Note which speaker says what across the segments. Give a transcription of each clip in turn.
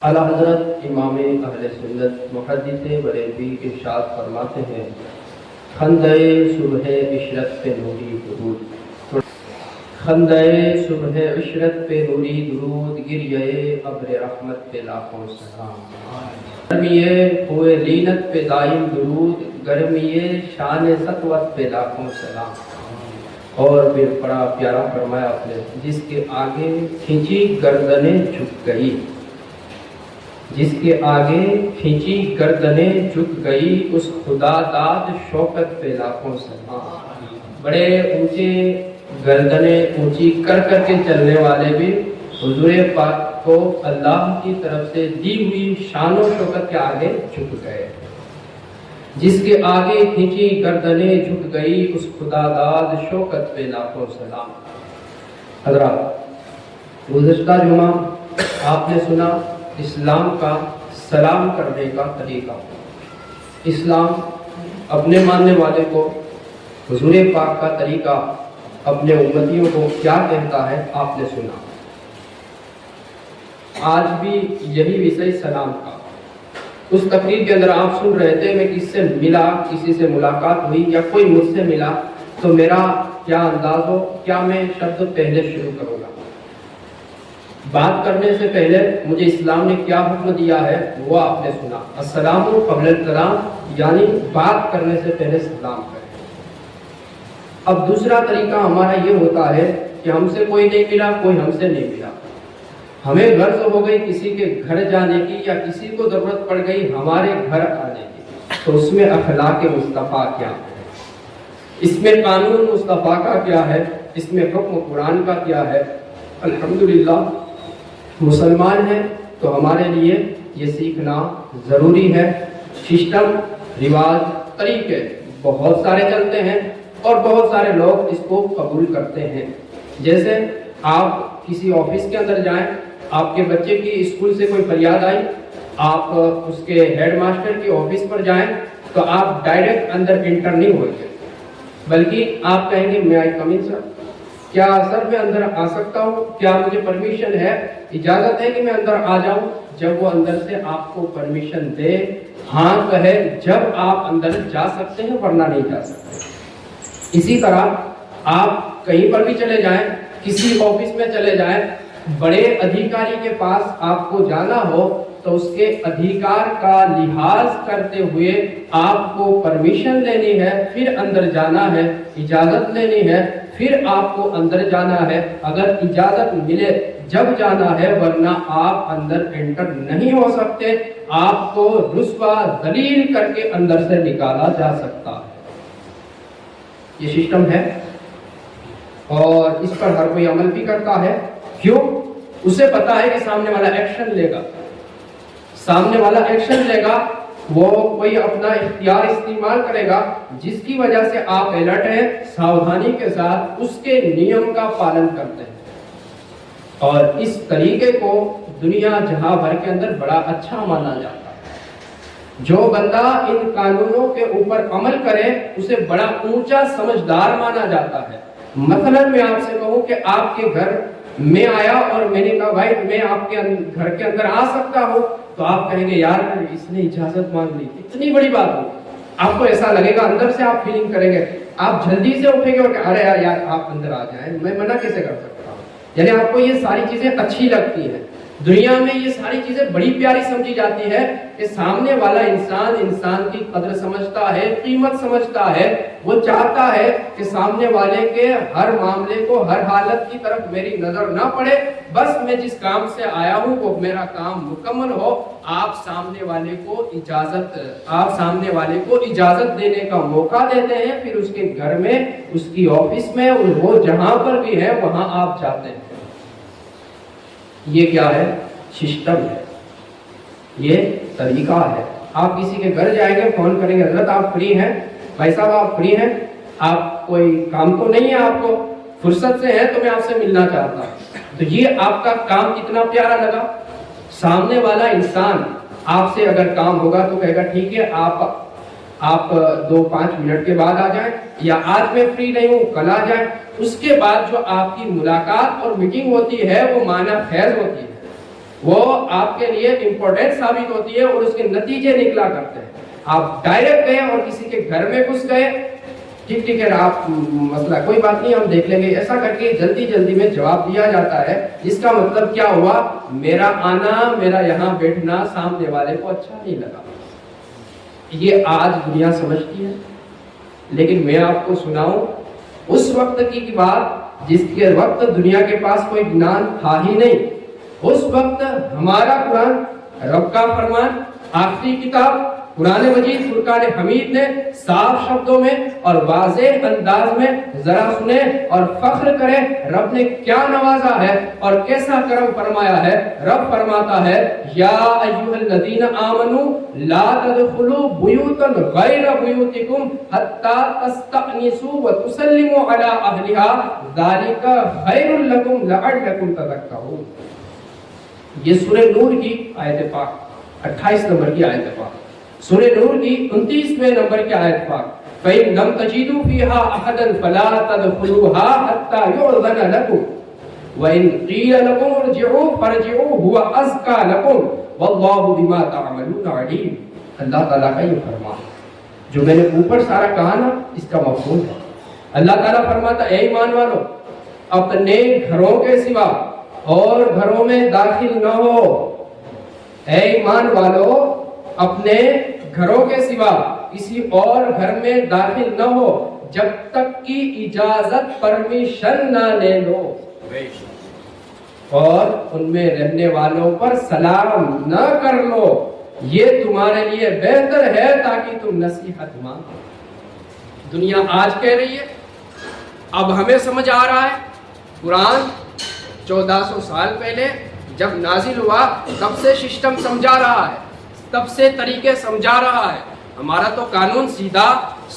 Speaker 1: اعلیٰ حضرت امام اہل سنت محدث بریلوی ارشاد فرماتے ہیں، خندۂ صبح عشرت پہ نوری درود، خندۂ صبح عشرت پہ نوری درود، گریہ ابر رحمت پہ لاکھوں سلام، گرمیے ہوئے لینت پہ دائم درود، گرمیے شان سطوت پہ لاکھوں سلام۔ اور پھر بڑا پیارا فرمایا آپ نے، جس کے آگے کھینچی گردنیں جھک گئی، جس کے آگے کھینچی گردنیں جھک گئی، اس خدا داد شوکت پہ لاکھوں سلام۔ بڑے اونچے گردنیں اونچی کر کر کے چلنے والے بھی حضور پاک کو اللہ کی طرف سے دی ہوئی شان و شوکت کے آگے جھک گئے۔ جس کے آگے کھینچی گردنیں جھک گئی، اس خدا داد شوکت پہ لاکھوں سلام۔ حضرات، گزشتہ جمعہ آپ نے سنا اسلام کا سلام کرنے کا طریقہ۔ اسلام اپنے ماننے والے کو حضور پاک کا طریقہ، اپنے امتیوں کو کیا کہتا ہے آپ نے سنا۔ آج بھی یہی وشے سلام کا، اس تقریر کے اندر آپ سن رہے تھے، میں کس سے ملا، کسی سے ملاقات ہوئی یا کوئی مجھ سے ملا تو میرا کیا انداز ہو، کیا میں شبد پہلے شروع کروں گا۔ بات کرنے سے پہلے مجھے اسلام نے کیا حکم دیا ہے وہ آپ نے سنا، السلام قبل الکلام، یعنی بات کرنے سے پہلے سلام کریں۔ اب دوسرا طریقہ ہمارا یہ ہوتا ہے کہ ہم سے کوئی نہیں ملا، کوئی ہم سے نہیں ملا، ہمیں غرض ہو گئی کسی کے گھر جانے کی یا کسی کو ضرورت پڑ گئی ہمارے گھر آنے کی، تو اس میں اخلاق مصطفیٰ کیا ہے، اس میں قانون مصطفیٰ کا کیا ہے، اس میں حکم قرآن کا کیا ہے۔ الحمدللہ مسلمان ہیں تو ہمارے لیے یہ سیکھنا ضروری ہے۔ سسٹم، رواج، طریقے بہت سارے چلتے ہیں اور بہت سارے لوگ اس کو قبول کرتے ہیں۔ جیسے آپ کسی آفس کے اندر جائیں، آپ کے بچے کی اسکول سے کوئی فریاد آئی، آپ اس کے ہیڈ ماسٹر کی آفس پر جائیں تو آپ ڈائریکٹ اندر انٹر نہیں ہوئے، بلکہ آپ کہیں گے میں آئی کم ان سر، کیا سر میں اندر آ سکتا ہوں، کیا مجھے پرمیشن ہے، اجازت ہے کہ میں اندر آ جاؤں۔ جب وہ اندر سے آپ کو پرمیشن دے، ہاں کہے، جب آپ اندر جا سکتے ہیں، ورنہ نہیں جا سکتے۔ اسی طرح آپ کہیں پر بھی چلے جائیں، کسی آفس میں چلے جائیں، بڑے ادھیکاری کے پاس آپ کو جانا ہو تو اس کے ادھیکار کا لحاظ کرتے ہوئے آپ کو پرمیشن لینی ہے، پھر اندر جانا ہے، اجازت لینی ہے، پھر آپ کو اندر جانا ہے۔ اگر اجازت ملے جب جانا ہے، ورنہ آپ اندر انٹر نہیں ہو سکتے، آپ کو رسوا ذلیل کر کے اندر سے نکالا جا سکتا ہے۔ یہ سسٹم ہے اور اس پر ہر کوئی عمل بھی کرتا ہے۔ کیوں؟ اسے پتا ہے کہ سامنے والا ایکشن لے گا، سامنے والا ایکشن لے گا، وہ کوئی اپنا اختیار استعمال کرے گا، جس کی وجہ سے آپ الرٹ ہیں، ساودھانی کے ساتھ اس کے نیم کا پالن کرتے ہیں۔ اور اس طریقے کو دنیا جہاں بھر کے اندر بڑا اچھا مانا جاتا ہے۔ جو بندہ ان قانونوں کے اوپر عمل کرے اسے بڑا اونچا سمجھدار مانا جاتا ہے۔ مثلا میں آپ سے کہوں کہ آپ کے گھر میں آیا اور میں نے کہا بھائی میں آپ کے گھر کے اندر آ سکتا ہوں، تو آپ کہیں گے یار اس نے اجازت مانگ لی، اتنی بڑی بات ہو، آپ کو ایسا لگے گا، اندر سے آپ فیلنگ کریں گے، آپ جلدی سے اٹھیں گے اور کہ ارے یار آپ اندر آ جائیں، میں منع کیسے کر سکتا ہوں۔ یعنی آپ کو یہ ساری چیزیں اچھی لگتی ہیں، دنیا میں یہ ساری چیزیں بڑی پیاری سمجھی جاتی ہے کہ سامنے والا انسان کی قدر سمجھتا ہے، قیمت سمجھتا ہے، وہ چاہتا ہے کہ سامنے والے کے ہر معاملے کو، ہر حالت کی طرف میری نظر نہ پڑے، بس میں جس کام سے آیا ہوں وہ میرا کام مکمل ہو۔ آپ سامنے والے کو اجازت دینے کا موقع دیتے ہیں، پھر اس کے گھر میں، اس کی آفس میں، وہ جہاں پر بھی ہے وہاں آپ جاتے ہیں۔ یہ کیا ہے؟ سسٹم ہے، یہ طریقہ ہے۔ آپ کسی کے گھر جائیں گے، فون کریں گے، حضرت آپ فری ہیں، بھائی صاحب آپ فری ہیں، آپ کوئی کام تو نہیں ہے، آپ کو فرصت سے ہے تو میں آپ سے ملنا چاہتا ہوں، تو یہ آپ کا کام کتنا پیارا لگا۔ سامنے والا انسان آپ سے اگر کام ہوگا تو کہے گا ٹھیک ہے، آپ 2-5 منٹ کے بعد آ جائیں، یا آج میں فری نہیں ہوں کل آ جائیں۔ اس کے بعد جو آپ کی ملاقات اور میٹنگ ہوتی ہے وہ معنی خیز ہوتی ہے۔ وہ آپ کے لیے امپورٹنٹ ثابت ہوتی ہے اور اس کے نتیجے نکلا کرتے ہیں۔ آپ ڈائریکٹ گئے اور کسی کے گھر میں گھس گئے، ٹھیک ہے آپ مسئلہ کوئی بات نہیں ہم دیکھ لیں گے، ایسا کر کے جلدی جلدی میں جواب دیا جاتا ہے، جس کا مطلب کیا ہوا، میرا آنا، میرا یہاں بیٹھنا سامنے والے کو اچھا نہیں لگا۔ یہ آج دنیا سمجھتی ہے، لیکن میں آپ کو سناؤں اس وقت کی بات جس کے وقت دنیا کے پاس کوئی گنان تھا ہی نہیں، اس وقت ہمارا قرآن، رب کا فرمان، آخری کتاب قرآن مجید فرقان حمید نے صاف شبدوں میں اور واضح انداز میں ذرا سنیں اور فخر کریں رب نے کیا نوازا ہے اور کیسا کرم فرمایا ہے۔ رب فرماتا ہے یا ایھا الذین آمنوا لا تدخلوا بیوتا غیر بیوتکم حتی تستأنسوا وتسلموا علی اہلها ذلک خیر لکم لعلکم تذکرون۔ یہ سورہ نور کی آیت پاک 28 نمبر کی آیت پاک، سورہ نور کی 29ویں نمبر کی آیت پاک، فَإِن لَمْ تَجِدُوا فِيهَا أَحَدًا فَلَا تَدْخُلُوهَا حَتَّى يُؤْذَنَ لَكُمْ وَإِن قِيلَ لَكُمُ ارْجِعُوا فَارْجِعُوا هُوَ أَزْكَىٰ لَكُمْ وَاللَّهُ بِمَا تَعْمَلُونَ عَلِيمٌ۔ اللہ تعالیٰ کا یہ فرمان جو میں نے اوپر سارا کہا نا، اس کا مفہوم ہے۔ اللہ تعالیٰ فرماتا اے ایمان والو، اپنے گھروں کے سوا اور گھروں میں داخل نہ ہو۔ اے ایمان والو، اپنے گھروں کے سوا کسی اور گھر میں داخل نہ ہو جب تک کہ اجازت پرمیشن نہ لے لو، اور ان میں رہنے والوں پر سلام نہ کر لو، یہ تمہارے لیے بہتر ہے تاکہ تم نصیحت مانو۔ دنیا آج کہہ رہی ہے، اب ہمیں سمجھ آ رہا ہے، قرآن 1400 سال پہلے جب نازل ہوا تب سے سسٹم سمجھا رہا ہے، تب سے طریقے سمجھا رہا ہے۔ ہمارا تو قانون سیدھا،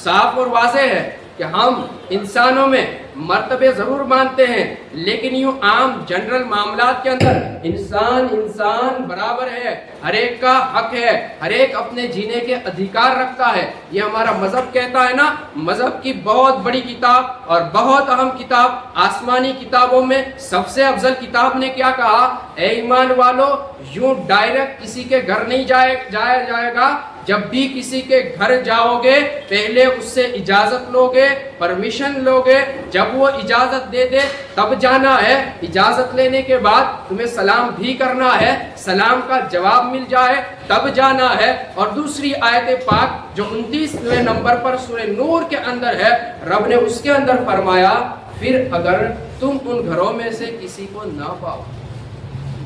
Speaker 1: صاف اور واضح ہے کہ ہم انسانوں میں مرتبے ضرور مانتے ہیں، لیکن یوں عام جنرل معاملات کے اندر انسان برابر ہے، ہر ایک کا حق ہے، ہر ایک اپنے جینے کے ادھیکار رکھتا ہے۔ یہ ہمارا مذہب کہتا ہے نا، مذہب کی بہت بڑی کتاب اور بہت اہم کتاب، آسمانی کتابوں میں سب سے افضل کتاب نے کیا کہا، اے ایمان والو، یوں ڈائریکٹ کسی کے گھر نہیں جایا جائے گا، جب بھی کسی کے گھر جاؤ گے پہلے اس سے اجازت لو گے، پرمیشن لو گے، جب وہ اجازت دے دے تب جانا ہے، اجازت لینے کے بعد تمہیں سلام بھی کرنا ہے، سلام کا جواب مل جائے تب جانا ہے۔ اور دوسری آیت پاک جو 29ویں نمبر پر سورہ نور کے اندر ہے، رب نے اس کے اندر فرمایا پھر اگر تم ان گھروں میں سے کسی کو نہ پاؤ،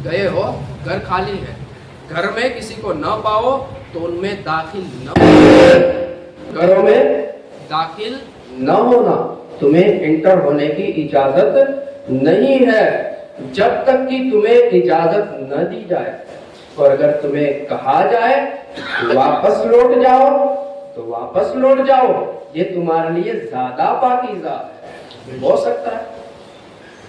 Speaker 1: گئے ہو گھر خالی ہے، گھر میں کسی کو نہ پاؤ تو ان میں داخل نہ ہونا، گھروں میں داخل نہ ہونا، تمہیں انٹر ہونے کی اجازت نہیں ہے جب تک کہ تمہیں اجازت نہ دی جائے، اور اگر تمہیں کہا جائے واپس لوٹ جاؤ تو واپس لوٹ جاؤ، یہ تمہارے لیے زیادہ پاکیزہ ہے۔ ہو سکتا ہے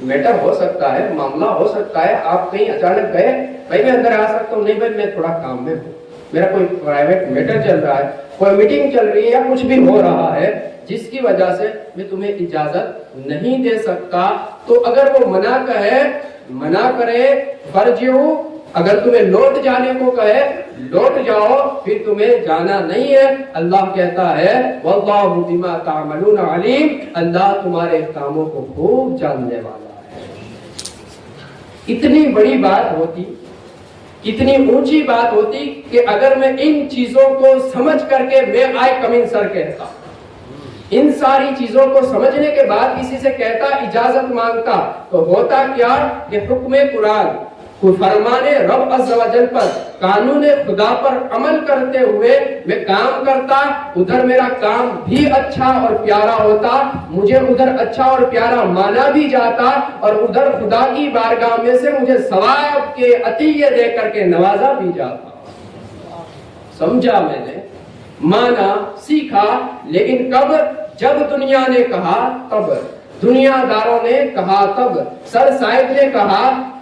Speaker 1: میٹر ہو سکتا ہے، معاملہ ہو سکتا ہے، آپ کہیں اچانک گئے، بھائی میں اندر آ سکتا ہوں، نہیں بھائی میں تھوڑا کام میں ہوں، میرا کوئی پرائیویٹ میٹر چل رہا ہے، کوئی میٹنگ چل رہی ہے یا کچھ بھی ہو رہا ہے جس کی وجہ سے میں تمہیں اجازت نہیں دے سکتا، تو اگر وہ منع کرے فرجعو، اگر تمہیں لوٹ جانے کو کہے لوٹ جاؤ، پھر تمہیں جانا نہیں ہے۔ اللہ کہتا ہے واللہ بما تعملون علیم، اللہ تمہارے کاموں کو خوب جاننے والا ہے۔ اتنی بڑی بات ہوتی، اتنی اونچی بات ہوتی کہ اگر میں ان چیزوں کو سمجھ کر کے میں آئی کم ان سر کہتا، ان ساری چیزوں کو سمجھنے کے بعد کسی سے کہتا، اجازت مانگتا، تو ہوتا کیا کہ حکم قرآن، فرمان رب عز و جل پر، قانون خدا پر عمل کرتے ہوئے میں کام کرتا، ادھر میرا کام بھی اچھا اور پیارا ہوتا، مجھے ادھر اچھا اور پیارا مانا بھی جاتا، اور ادھر خدا کی بارگاہ میں سے مجھے ثواب کے عطیے دے کر کے نوازا بھی جاتا۔ سمجھا میں نے، مانا، سیکھا، لیکن کب؟ جب دنیا نے کہا تب، دنیا داروں نے کہا تب، سر صاحب نے کہا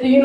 Speaker 1: 3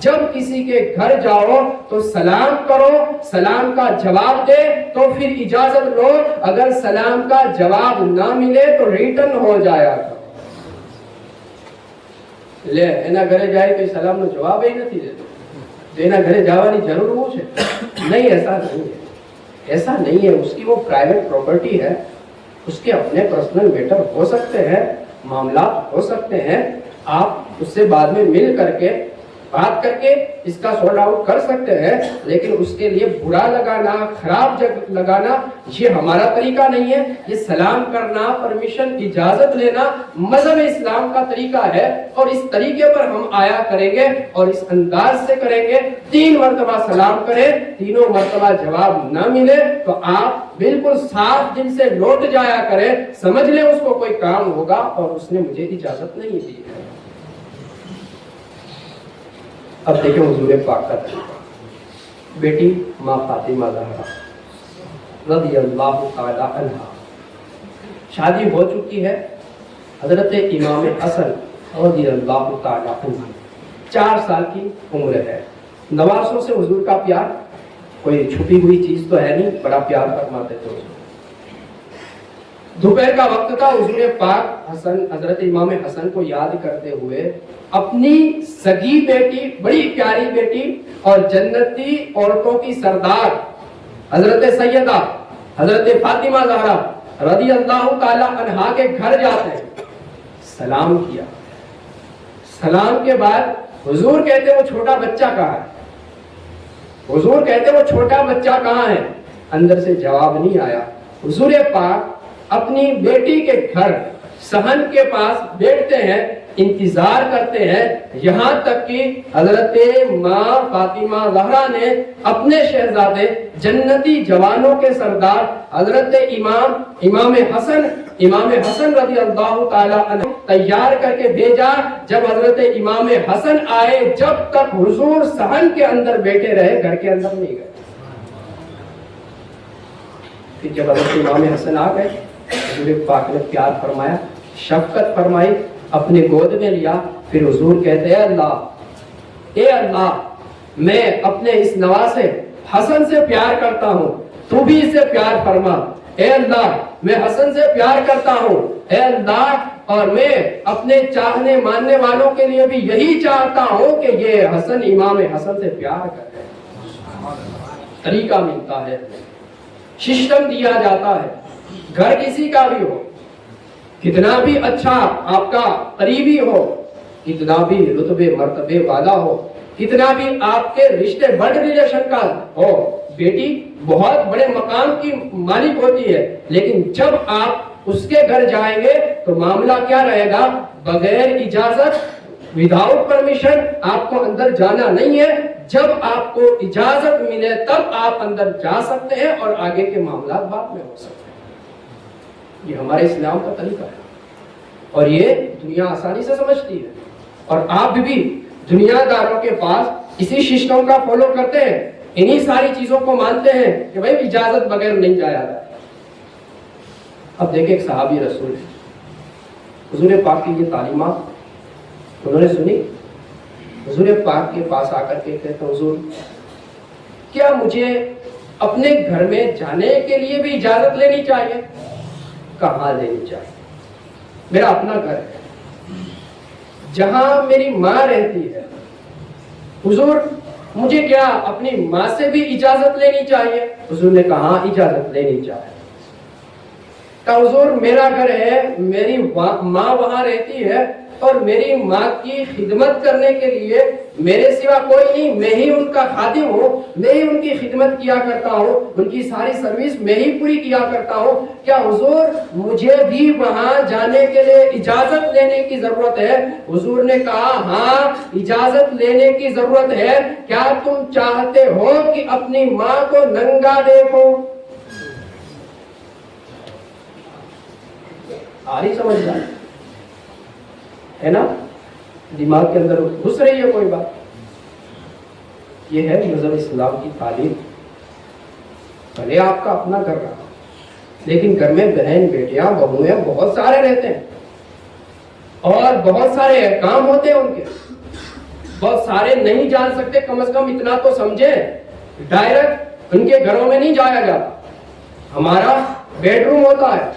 Speaker 1: جب کسی کے گھر جاؤ تو سلام کرو، سلام کا جواب دے تو پھر اجازت لو، اگر سلام کا جواب نہ ملے تو ریٹرن ہو جایا کرو. لے એના ઘરે જાય તો સલામનો જવાબ જ નથી દેતો, તો એના ઘરે જવાની જરૂર શું છે? નહીં, ایسا نہیں ہے، ایسا نہیں ہے. اس کی وہ پرائیویٹ پراپرٹی ہے، اس کے اپنے پرسنل میٹر ہو سکتے ہیں، معاملات ہو سکتے ہیں. آپ اس سے بعد میں مل کر کے بات کر کے اس کا سارٹ آؤٹ کر سکتے ہیں، لیکن اس کے لیے برا لگانا، خراب جگہ لگانا، یہ ہمارا طریقہ نہیں ہے. یہ سلام کرنا، پرمیشن، اجازت لینا مذہب اسلام کا طریقہ ہے، اور اس طریقے پر ہم آیا کریں گے اور اس انداز سے کریں گے. 3 مرتبہ سلام کریں، تینوں مرتبہ جواب نہ ملے تو آپ بالکل صاف دل سے لوٹ جایا کریں، سمجھ لیں اس کو کوئی کام ہوگا اور اس نے مجھے اجازت نہیں دی ہے. اب دیکھیں حضور پاک کا طریقہ. بیٹی ماں فاطمہ زہرا رضی اللہ تعالی عنہا، شادی ہو چکی ہے. حضرت امام حسن رضی اللہ تعالی عنہ 4 سال کی عمر ہے. نواسوں سے حضور کا پیار کوئی چھپی ہوئی چیز تو ہے نہیں، بڑا پیار فرماتے تھے. دوپہر کا وقت تھا. حضور پاک حضرت امام حسن کو یاد کرتے ہوئے اپنی سگی بیٹی، بڑی پیاری بیٹی اور جنتی عورتوں کی سردار حضرت سیدہ حضرت فاطمہ زہرا رضی اللہ تعالی عنہا کے گھر جاتے ہیں. سلام کیا. سلام کے بعد حضور کہتے وہ چھوٹا بچہ کہاں ہے؟ حضور کہتے وہ چھوٹا بچہ کہاں ہے؟ اندر سے جواب نہیں آیا. حضور پاک اپنی بیٹی کے گھر صحن کے پاس بیٹھتے ہیں، انتظار کرتے ہیں، یہاں تک کہ حضرت ماں فاطمہ زہرا نے اپنے شہزادے جنتی جوانوں کے سردار حضرت امام حسن رضی اللہ تعالی عنہ تیار کر کے بھیجا. جب حضرت امام حسن آئے، جب تک حضور صحن کے اندر بیٹھے رہے، گھر کے اندر نہیں گئے. پھر جب حضرت امام حسن آ گئے، حضور پاک نے پیار فرمایا، شفقت فرمائی، اپنے گود میں لیا. پھر حضور کہتے ہیں اے اللہ میں اپنے اس نواسے حسن سے پیار کرتا ہوں، تو بھی اسے پیار فرما. اے اللہ میں حسن سے پیار کرتا ہوں، اے اللہ اور میں اپنے چاہنے ماننے والوں کے لیے بھی یہی چاہتا ہوں کہ یہ حسن امام حسن سے پیار کرے. طریقہ ملتا ہے، سسٹم دیا جاتا ہے. گھر کسی کا بھی ہو، کتنا بھی اچھا آپ کا قریبی ہو، کتنا بھی رتبے مرتبے والا ہو، کتنا بھی آپ کے رشتے بلڈ ریلیشن کا ہو، بیٹی بہت بڑے مقام کی مالک ہوتی ہے، لیکن جب آپ اس کے گھر جائیں گے تو معاملہ کیا رہے گا؟ بغیر اجازت، وداؤٹ پرمیشن آپ کو اندر جانا نہیں ہے. جب آپ کو اجازت ملے تب آپ اندر جا سکتے ہیں اور آگے کے معاملات بعد میں ہو سکتے ہیں. یہ ہمارے اسلام کا طریقہ ہے اور یہ دنیا آسانی سے سمجھتی ہے. اور آپ بھی دنیا داروں کے پاس اسی سسٹم کا فالو کرتے ہیں، انہی ساری چیزوں کو مانتے ہیں کہ بھائی اجازت بغیر نہیں جایا جاتا. اب دیکھیں ایک صحابی رسول ہے، حضور پاک کی یہ تعلیمات انہوں نے سنی. حضور پاک کے پاس آ کر کے کہتے حضور کیا مجھے اپنے گھر میں جانے کے لیے بھی اجازت لینی چاہیے؟ کہاں لینی چاہیے؟ میرا اپنا گھر ہے جہاں میری ماں رہتی ہے. حضور مجھے کیا اپنی ماں سے بھی اجازت لینی چاہیے؟ حضور نے کہا اجازت لینی چاہیے. کہ حضور میرا گھر ہے، میری ماں وہاں رہتی ہے اور میری ماں کی خدمت کرنے کے لیے میرے سوا کوئی نہیں، میں ہی ان کا خادم ہوں، میں ہی ان کی خدمت کیا کرتا ہوں، ان کی ساری سروس میں ہی پوری کیا کرتا ہوں. کیا حضور مجھے بھی وہاں جانے کے لیے اجازت لینے کی ضرورت ہے؟ حضور نے کہا ہاں اجازت لینے کی ضرورت ہے. کیا تم چاہتے ہو کہ اپنی ماں کو ننگا دیکھو؟ آ رہی سمجھ ہے نا؟ دماغ کے اندر گھس رہی ہے کوئی بات. یہ ہے مذہب اسلام کی تعلیم. بھلے آپ کا اپنا گھر رہا لیکن گھر میں بہن بیٹیاں بہویں بہت سارے رہتے ہیں اور بہت سارے کام ہوتے ہیں ان کے. بہت سارے نہیں جان سکتے، کم از کم اتنا تو سمجھے، ڈائریکٹ ان کے گھروں میں نہیں جایا جاتا. ہمارا بیڈ روم ہوتا ہے،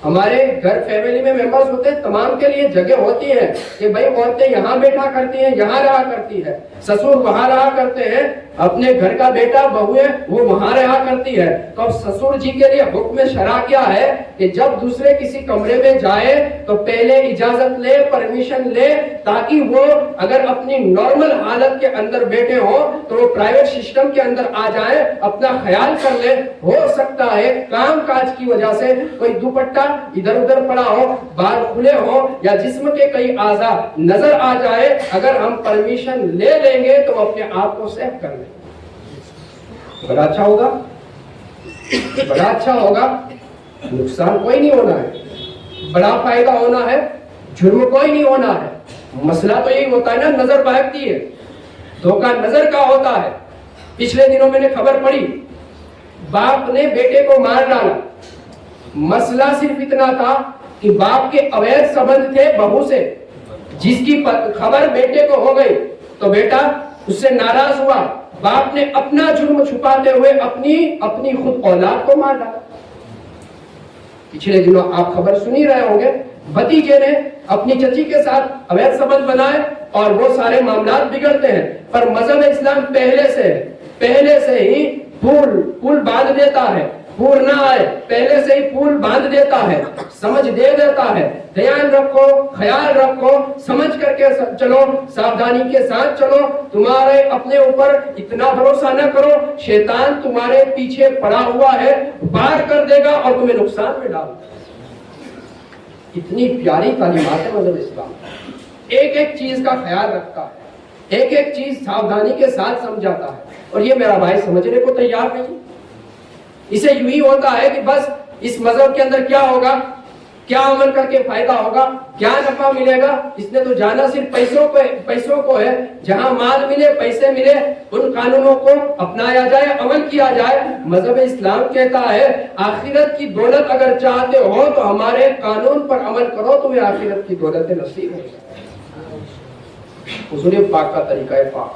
Speaker 1: ہمارے گھر فیملی میں ممبرز ہوتے ہیں، تمام کے لیے جگہ ہوتی ہے کہ بھائی عورتیں یہاں بیٹھا کرتی ہیں، یہاں رہا کرتی ہے، سسر وہاں رہا کرتے ہیں، اپنے گھر کا بیٹا بہو ہے وہ وہاں رہا کرتی ہے. تو اب سسر جی کے لیے حکم شرع کیا ہے کہ جب دوسرے کسی کمرے میں جائے تو پہلے اجازت لے، پرمیشن لے، تاکہ وہ اگر اپنی نارمل حالت کے اندر بیٹھے ہوں تو وہ پرائیویٹ سسٹم کے اندر آ جائیں، اپنا خیال کر لے. ہو سکتا ہے کام کاج کی وجہ سے کوئی دوپٹہ ادھر ادھر پڑا ہو، بال کھلے ہو، یا جسم کے کئی اعضاء نظر آ جائے، اگر ہم پرمیشن لے لیں گے تو اپنے آپ کو سیف کر لیں گے. بڑا اچھا ہوگا، بڑا اچھا ہوگا، نقصان کوئی نہیں ہونا ہے، بڑا فائدہ ہونا ہے، جرم کوئی نہیں ہونا ہے. مسئلہ تو یہی ہوتا ہے نا، نظر بہکتی ہے، دھوکہ نظر کا ہوتا ہے. پچھلے دنوں میں نے خبر پڑھی، باپ نے بیٹے کو مار ڈالا. مسئلہ صرف اتنا تھا کہ باپ کے اویدھ سبند تھے بہو سے، جس کی خبر بیٹے کو ہو گئی تو بیٹا اس سے ناراض ہوا، باپ نے اپنا جرم چھپاتے ہوئے اپنی خود اولاد کو مار ڈالا. پچھلے دنوں آپ خبر سنی رہے ہوں گے، بھتیجے نے اپنی چچی کے ساتھ اویدھ سبند بنائے اور وہ سارے معاملات بگڑتے ہیں. پر مذہب اسلام پہلے سے ہی پول باندھ دیتا ہے، پور نہ آئے پہلے سے ہی پول باندھ دیتا ہے، سمجھ دے دیتا ہے. دھیان رکھو، خیال رکھو، سمجھ کر کے چلو، ساودھانی کے ساتھ چلو. تمہارے اپنے اوپر اتنا بھروسہ نہ کرو، شیطان تمہارے پیچھے پڑا ہوا ہے، بار کر دے گا اور تمہیں نقصان میں ڈال دے گا. اتنی پیاری تعلیمات ہے مذہب اسلام، ایک ایک چیز کا خیال رکھتا ہے، ایک ایک چیز ساودھانی کے ساتھ سمجھاتا ہے. اور یہ میرا بھائی سمجھنے کو تیار نہیں. اسے یوں ہی ہوتا ہے کہ بس اس مذہب کے اندر کیا ہوگا، کیا عمل کر کے فائدہ ہوگا، کیا نفع ملے گا. اس نے تو جانا صرف پیسوں کو ہے، جہاں مال ملے، پیسے ملے، ان قانونوں کو اپنایا جائے، عمل کیا جائے. مذہب اسلام کہتا ہے آخرت کی دولت اگر چاہتے ہو تو ہمارے قانون پر عمل کرو، تمہیں آخرت کی دولت نصیب ہو جائے. حضور پاک کا طریقہ پاک،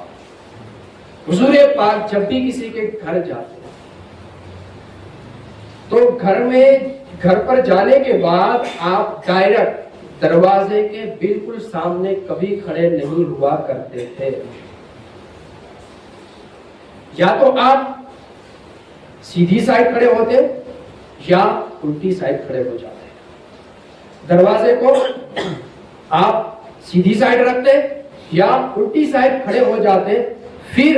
Speaker 1: حضور پاک جب بھی کسی کے گھر جاتے تو گھر پر جانے کے بعد آپ ڈائریکٹ دروازے کے بالکل سامنے کبھی کھڑے نہیں ہوا کرتے تھے. یا تو آپ سیدھی سائڈ کھڑے ہوتے یا الٹی سائڈ کھڑے ہو جاتے. دروازے کو آپ سیدھی سائڈ رکھتے یا الٹی سائڈ کھڑے ہو جاتے. پھر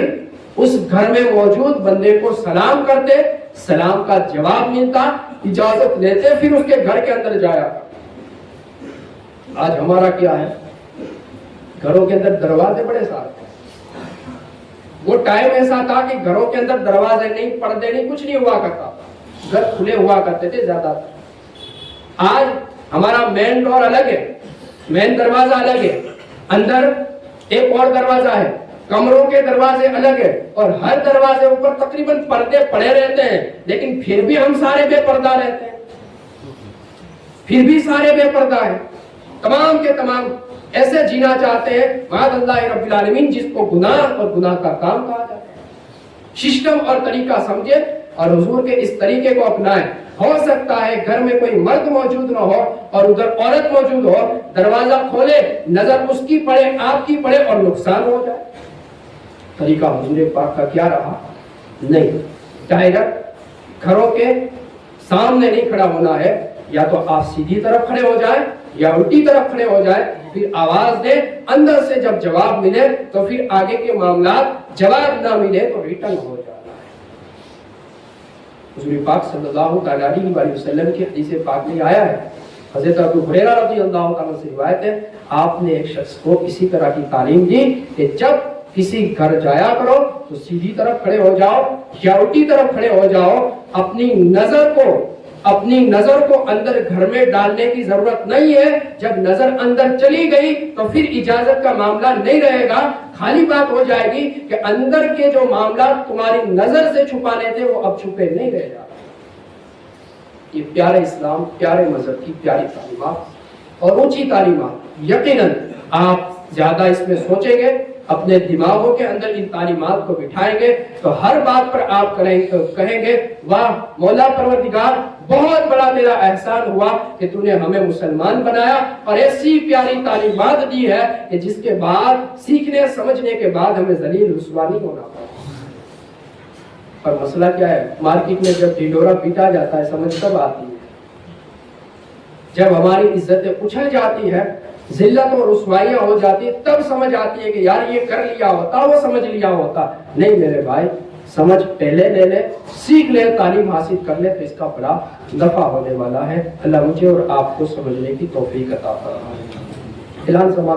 Speaker 1: اس گھر میں موجود بندے کو سلام کرتے، سلام کا جواب ملتا، اجازت لیتے، پھر اس کے گھر کے اندر جایا. آج ہمارا کیا ہے، گھروں کے اندر دروازے بڑے سارے. وہ ٹائم ایسا تھا کہ گھروں کے اندر دروازے نہیں، پردے نہیں، کچھ نہیں ہوا کرتا، گھر کھلے ہوا کرتے تھے زیادہ. آج ہمارا مین ڈور الگ ہے، مین دروازہ الگ ہے، اندر ایک اور دروازہ ہے، کمروں کے دروازے الگ ہے، اور ہر دروازے اوپر تقریباً پردے پڑے رہتے ہیں. لیکن پھر بھی ہم سارے بے پردہ رہتے ہیں، پھر بھی سارے بے پردہ ہیں. تمام کے تمام ایسے جینا چاہتے ہیں معاذ اللہ رب العالمین، جس کو گناہ اور گناہ کا کام کہا جاتا ہے. سسٹم اور طریقہ سمجھے اور حضور کے اس طریقے کو اپنائیں. ہو سکتا ہے گھر میں کوئی مرد موجود نہ ہو اور ادھر عورت موجود ہو، دروازہ کھولے، نظر اس کی پڑے، آپ کی پڑے اور نقصان ہو جائے. طریقہ حضور پاک کا کیا رہا؟ نہیں، ڈائریکٹ گھروں کے سامنے نہیں کھڑا ہونا ہے. یا تو آپ سیدھی طرف کھڑے ہو جائیں یا الٹی طرف کھڑے ہو جائیں، پھر آواز دیں. اندر سے جب جواب ملے تو پھر آگے کے معاملات، جواب نہ ملے تو ریٹرن ہو جانا ہے. حضور پاک صلی اللہ علیہ وسلم کی حدیث پاک میں آیا ہے، حضرت ابو ہریرہ رضی اللہ تعالیٰ سے روایت ہے، آپ نے ایک شخص کو اسی طرح کی تعلیم دی کہ جب کسی گھر جایا کرو تو سیدھی طرف کھڑے ہو جاؤ یا الٹی طرف کھڑے ہو جاؤ. اپنی نظر کو اندر گھر میں ڈالنے کی ضرورت نہیں ہے. جب نظر اندر چلی گئی تو پھر اجازت کا معاملہ نہیں رہے گا. خالی بات ہو جائے گی کہ اندر کے جو معاملات تمہاری نظر سے چھپانے تھے وہ اب چھپے نہیں رہ جائے. یہ پیارے اسلام، پیارے مذہب کی پیاری تعلیمات اور اونچی تعلیمات. یقیناً آپ زیادہ اس میں سوچیں گے اپنے دماغوں کے اندر ان تعلیمات کو بٹھائیں گے تو ہر بات پر آپ کہیں گے واہ مولا پروردگار بہت بڑا تیرا احسان ہوا کہ تو نے ہمیں مسلمان بنایا اور ایسی پیاری تعلیمات دی ہے کہ جس کے بعد سیکھنے سمجھنے کے بعد ہمیں ذلیل رسوا نہیں ہونا پڑا۔ اور مسئلہ کیا ہے، مارکیٹ میں جب ڈھنڈورا پیٹا جاتا ہے سمجھ کب آتی ہے؟ جب ہماری عزتیں اچھل جاتی ہے، ذلت اور رسوائیاں ہو جاتی، تب سمجھ آتی ہے کہ یار یہ کر لیا ہوتا، وہ سمجھ لیا ہوتا۔ نہیں میرے بھائی، سمجھ پہلے لے لے، سیکھ لے، تعلیم حاصل کر لے تو اس کا بڑا نفع ہونے والا ہے۔ اللہ مجھے اور آپ کو سمجھنے کی توفیق عطا فرمائے۔